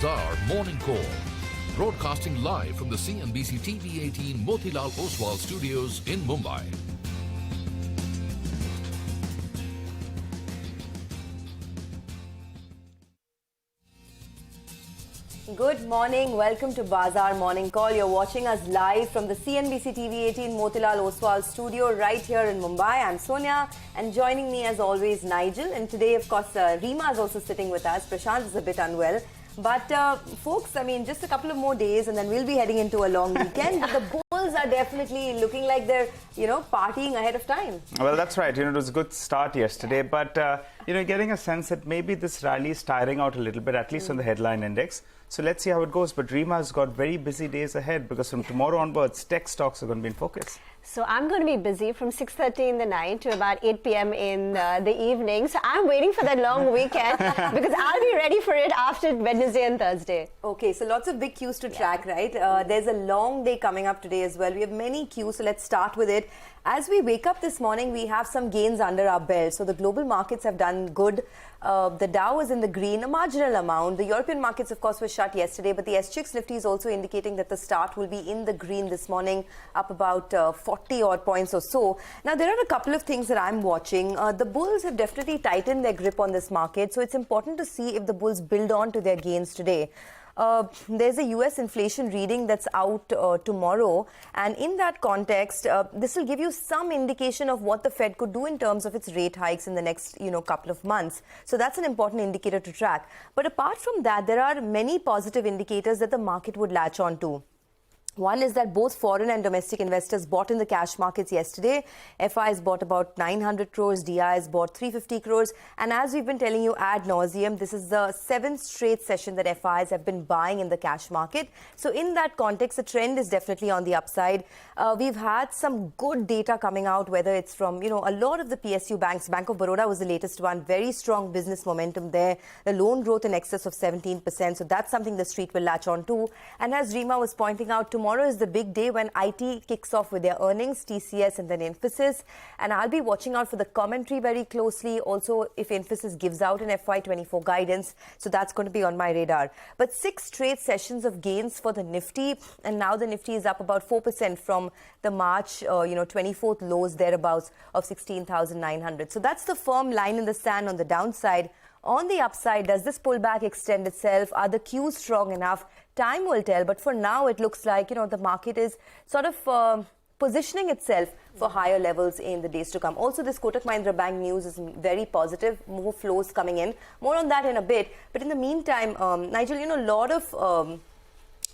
Our morning call, broadcasting live from the CNBC-TV18 Motilal Oswal studios in Mumbai. Good morning. Welcome to Bazaar Morning Call. You're watching us live from the CNBC-TV18 Motilal Oswal studio right here in Mumbai. I'm Sonia, and joining me as always Nigel. And today, of course, Reema is also sitting with us. Prashant is a bit unwell. But folks, I mean, just a couple of more days and then we'll be heading into a long weekend. But the Bulls are definitely looking like they're, partying ahead of time. Well, that's right. It was a good start yesterday. But, getting a sense that maybe this rally is tiring out a little bit, at least on the headline index. So let's see how it goes. But Reema's got very busy days ahead because from tomorrow onwards, tech stocks are going to be in focus. So I'm going to be busy from 6:30 in the night to about 8 p.m. in the evening. So I'm waiting for that long weekend because I'll be ready for it after Wednesday and Thursday. Okay, so lots of big cues to track, right? There's a long day coming up today as well. We have many cues, so let's start with it. As we wake up this morning, we have some gains under our belt. So the global markets have done good. The Dow is in the green, a marginal amount. The European markets, of course, were shut yesterday, but the SGX Nifty is also indicating that the start will be in the green this morning, up about 40 odd points or so. Now, there are a couple of things that I'm watching. The bulls have definitely tightened their grip on this market, so it's important to see if the bulls build on to their gains today. There's a US inflation reading that's out tomorrow, and in that context, this will give you some indication of what the Fed could do in terms of its rate hikes in the next, couple of months. So that's an important indicator to track. But apart from that, there are many positive indicators that the market would latch on to. One is that both foreign and domestic investors bought in the cash markets yesterday. FIs bought about 900 crores, DIs bought 350 crores. And as we've been telling you ad nauseum, this is the 7th straight session that FIs have been buying in the cash market. So in that context, the trend is definitely on the upside. We've had some good data coming out, whether it's from, a lot of the PSU banks. Bank of Baroda was the latest one. Very strong business momentum there. The loan growth in excess of 17%. So that's something the street will latch on to. And as Reema was pointing out, tomorrow is the big day when IT kicks off with their earnings, TCS and then Infosys. And I'll be watching out for the commentary very closely. Also, if Infosys gives out an FY24 guidance. So that's going to be on my radar. But 6 straight sessions of gains for the Nifty. And now the Nifty is up about 4% from the March, 24th lows thereabouts of 16,900. So that's the firm line in the sand on the downside. On the upside, does this pullback extend itself? Are the cues strong enough? Time will tell. But for now, it looks like, the market is sort of positioning itself for higher levels in the days to come. Also, this Kotak Mahindra Bank news is very positive. More flows coming in. More on that in a bit. But in the meantime, Nigel, a lot of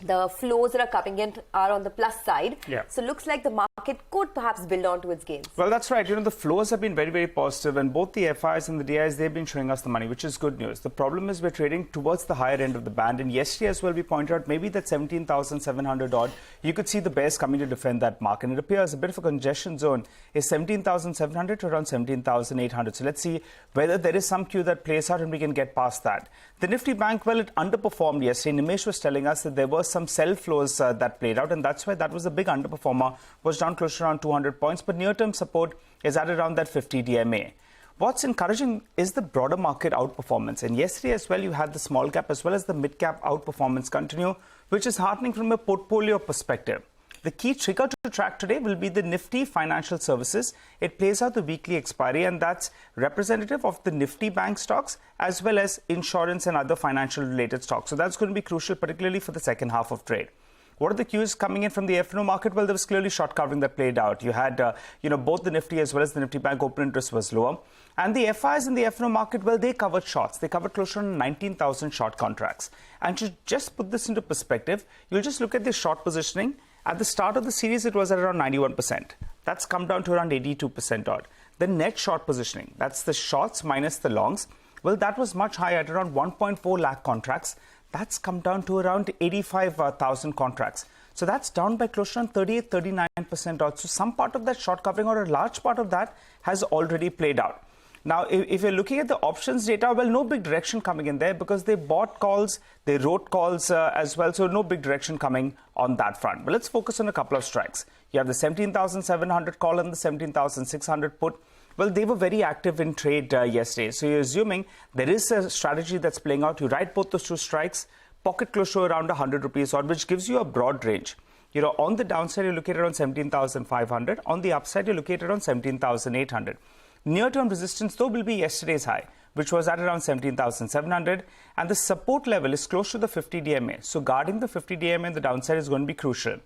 the flows that are coming in are on the plus side. Yeah. So it looks like the market could perhaps build on to its gains. Well, that's right. The flows have been very, very positive, and both the FIs and the DIs, they've been showing us the money, which is good news. The problem is we're trading towards the higher end of the band. And yesterday as well, we pointed out maybe that 17,700 odd, you could see the bears coming to defend that mark. And it appears a bit of a congestion zone is 17,700 to around 17,800. So let's see whether there is some cue that plays out and we can get past that. The Nifty Bank, well, it underperformed yesterday. Nimesh was telling us that there were some sell flows that played out, and that's why that was a big underperformer, was down close to around 200 points, but near-term support is at around that 50 DMA. What's encouraging is the broader market outperformance, and yesterday as well you had the small cap as well as the mid cap outperformance continue, which is heartening from a portfolio perspective. The key trigger to track today will be the Nifty Financial Services. It plays out the weekly expiry, and that's representative of the Nifty bank stocks as well as insurance and other financial related stocks. So that's going to be crucial, particularly for the second half of trade. What are the cues coming in from the F&O market? Well, there was clearly short covering that played out. You had, both the Nifty as well as the Nifty Bank open interest was lower. And the FIs in the F&O market, well, they covered shorts. They covered close to 19,000 short contracts. And to just put this into perspective, you'll just look at the short positioning. At the start of the series, it was at around 91%. That's come down to around 82% odd. The net short positioning, that's the shorts minus the longs, well, that was much higher at around 1.4 lakh contracts. That's come down to around 85,000 contracts. So that's down by close to around 38-39% odd. So some part of that short covering, or a large part of that, has already played out. Now, if you're looking at the options data, well, no big direction coming in there because they bought calls, they wrote calls as well. So no big direction coming on that front. But let's focus on a couple of strikes. You have the 17,700 call and the 17,600 put. Well, they were very active in trade yesterday. So you're assuming there is a strategy that's playing out. You write both those two strikes, pocket close to around 100 rupees odd, which gives you a broad range. You know, on the downside, you're looking at around 17,500. On the upside, you're looking at around 17,800. Near-term resistance, though, will be yesterday's high, which was at around 17,700. And the support level is close to the 50 DMA. So guarding the 50 DMA on the downside is going to be crucial.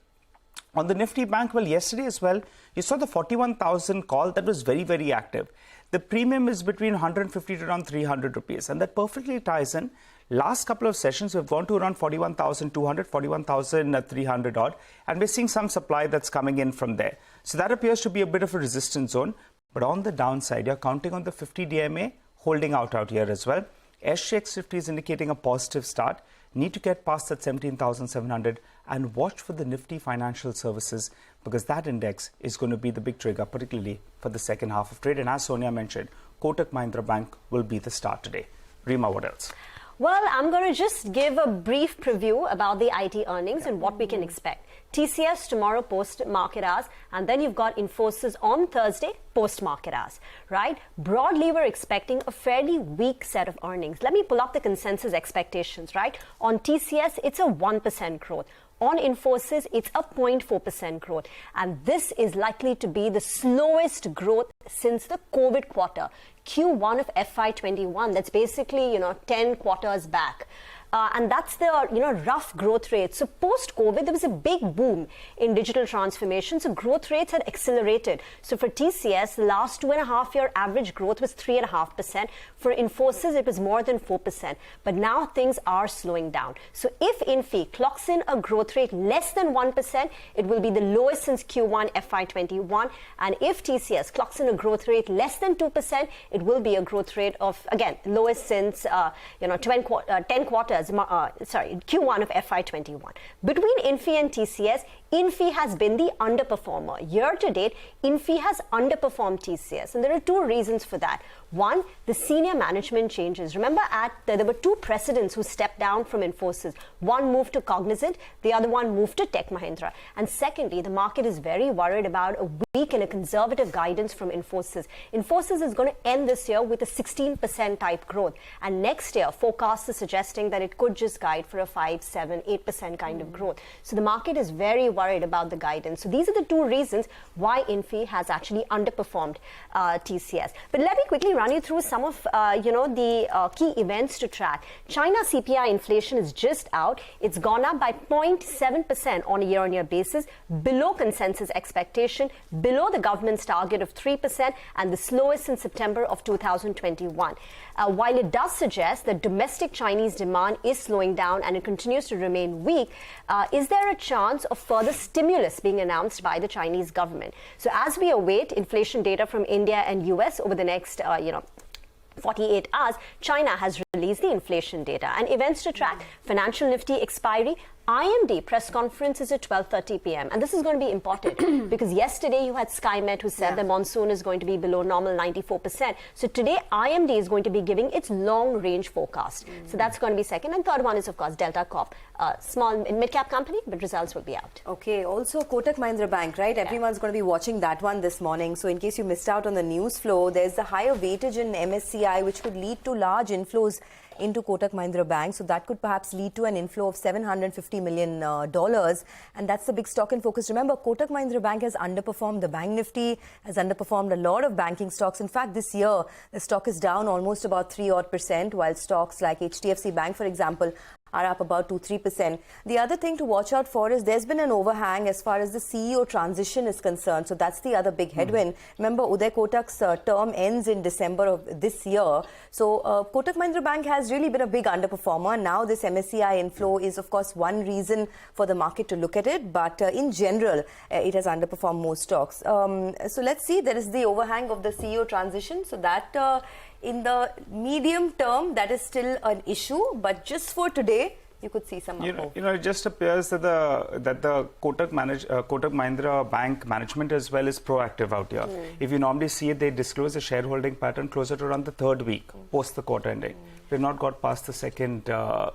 On the Nifty bank, well, yesterday as well, you saw the 41,000 call that was very, very active. The premium is between 150 to around 300 rupees, and that perfectly ties in. Last couple of sessions, we've gone to around 41,200, 41,300 odd, and we're seeing some supply that's coming in from there. So that appears to be a bit of a resistance zone. But on the downside, you're counting on the 50 DMA holding out here as well. SGX 50 is indicating a positive start. Need to get past that 17,700 and watch for the Nifty Financial Services, because that index is going to be the big trigger, particularly for the second half of trade. And as Sonia mentioned, Kotak Mahindra Bank will be the start today. Reema, what else? Well, I'm going to just give a brief preview about the IT earnings and what we can expect. TCS tomorrow post-market hours, and then you've got Infosys on Thursday post-market hours, right? Broadly, we're expecting a fairly weak set of earnings. Let me pull up the consensus expectations, right? On TCS, it's a 1% growth. On Infosys, it's a 0.4% growth. And this is likely to be the slowest growth since the COVID quarter, Q1 of FY21. That's basically, 10 quarters back. And that's the, rough growth rate. So post-COVID, there was a big boom in digital transformation. So growth rates had accelerated. So for TCS, the last 2.5-year average growth was 3.5%. For Infosys, it was more than 4%. But now things are slowing down. So if Infi clocks in a growth rate less than 1%, it will be the lowest since Q1 FY21. And if TCS clocks in a growth rate less than 2%, it will be a growth rate of, again, lowest since, 10 quarters. Q1 of FY21. Between Infi and TCS, Infi has been the underperformer. Year to date, Infi has underperformed TCS, and there are two reasons for that. One, the senior management changes. Remember, there were two presidents who stepped down from Infosys. One moved to Cognizant, the other one moved to Tech Mahindra. And secondly, the market is very worried about a weak and a conservative guidance from Infosys. Infosys is going to end this year with a 16% type growth, and next year, forecasts are suggesting that it could just guide for a 5, 7, 8% kind of growth. So the market is very worried about the guidance. So these are the two reasons why Infi has actually underperformed TCS. But let me quickly run you through some of the key events to track. China CPI inflation is just out. It's gone up by 0.7% on a year-on-year basis, below consensus expectation, below the government's target of 3%, and the slowest since September of 2021. While it does suggest that domestic Chinese demand is slowing down and it continues to remain weak, is there a chance of further stimulus being announced by the Chinese government? So as we await inflation data from India and US over the next 48 hours, China has released the inflation data. And events to track: financial Nifty expiry. IMD press conference is at 12:30 p.m. And this is going to be important because yesterday you had SkyMet who said the monsoon is going to be below normal 94%. So today IMD is going to be giving its long-range forecast. So that's going to be second. And third one is, of course, Delta Corp, small mid-cap company, but results will be out. Okay. Also, Kotak Mahindra Bank, right? Everyone's going to be watching that one this morning. So in case you missed out on the news flow, there's the higher weightage in MSCI, which could lead to large inflows into Kotak Mahindra Bank. So that could perhaps lead to an inflow of $750 million. And that's the big stock in focus. Remember, Kotak Mahindra Bank has underperformed. The Bank Nifty has underperformed a lot of banking stocks. In fact, this year, the stock is down almost about 3% while stocks like HDFC Bank, for example, are up about 2-3%. The other thing to watch out for is there's been an overhang as far as the CEO transition is concerned. So that's the other big headwind. Remember, Uday Kotak's term ends in December of this year. So Kotak Mahindra Bank has really been a big underperformer. Now this MSCI inflow is, of course, one reason for the market to look at it. But in general, it has underperformed most stocks. So let's see. There is the overhang of the CEO transition. So that in the medium term, that is still an issue. But just for today, you could see some up. It just appears that the Kotak Mahindra Bank management as well is proactive out here. If you normally see it, they disclose a shareholding pattern closer to around the third week post the quarter ending. We've not got past the second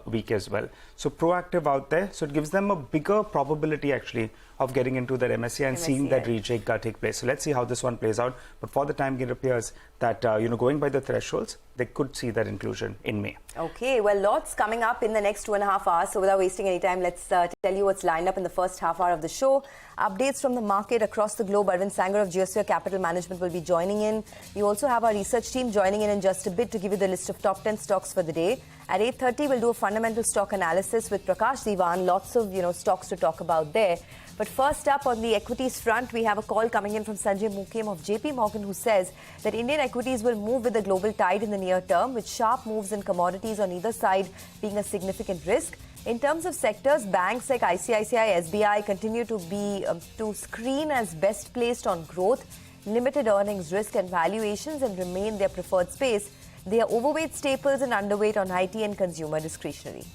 week as well. So proactive out there. So it gives them a bigger probability actually of getting into that MSCI and seeing that reject take place. So let's see how this one plays out. But for the time being, it appears that that, going by the thresholds, they could see that inclusion in May. Okay, well, lots coming up in the next 2.5 hours. So without wasting any time, let's tell you what's lined up in the first half hour of the show. Updates from the market across the globe. Arvind Sanger of Geosphere Capital Management will be joining in. You also have our research team joining in just a bit to give you the list of top 10 stocks for the day. At 8:30, we'll do a fundamental stock analysis with Prakash Diwan. Lots of, stocks to talk about there. But first up on the equities front, we have a call coming in from Sanjay Mukim of JP Morgan, who says that Indian equities will move with the global tide in the near term, with sharp moves in commodities on either side being a significant risk. In terms of sectors, banks like ICICI, SBI continue to be to screen as best placed on growth, limited earnings risk and valuations, and remain their preferred space. They are overweight staples and underweight on IT and consumer discretionary.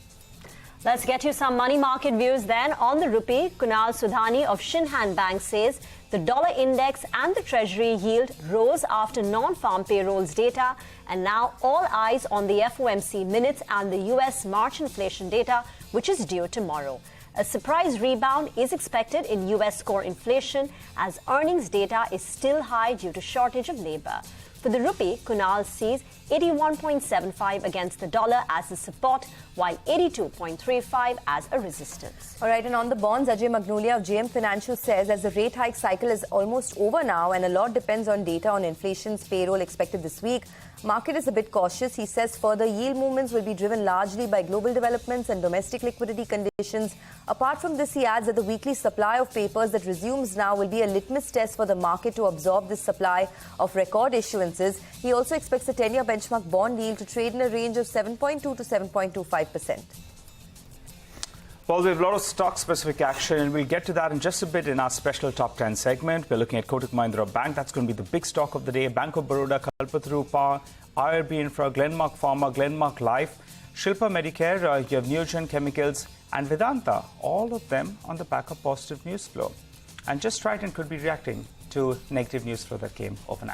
Let's get you some money market views then. On the rupee, Kunal Sudhani of Shinhan Bank says the dollar index and the Treasury yield rose after non-farm payrolls data, and now all eyes on the FOMC minutes and the US March inflation data, which is due tomorrow. A surprise rebound is expected in US core inflation as earnings data is still high due to shortage of labor. For the rupee, Kunal sees 81.75 against the dollar as a support, while 82.35 as a resistance. All right, and on the bonds, Ajay Magnolia of JM Financial says as the rate hike cycle is almost over now and a lot depends on data on inflation's payroll expected this week, market is a bit cautious. He says further yield movements will be driven largely by global developments and domestic liquidity conditions. Apart from this, he adds that the weekly supply of papers that resumes now will be a litmus test for the market to absorb this supply of record issuances. He also expects the 10-year benchmark bond yield to trade in a range of 7.2 to 7.25%. Well, we have a lot of stock-specific action, and we'll get to that in just a bit in our special Top 10 segment. We're looking at Kotak Mahindra Bank. That's going to be the big stock of the day. Bank of Baroda, Kalpataru Power, IRB Infra, Glenmark Pharma, Glenmark Life, Shilpa Medicare, you have Neogen Chemicals, and Vedanta. All of them on the back of positive news flow. And just Triton could be reacting to negative news flow that came overnight.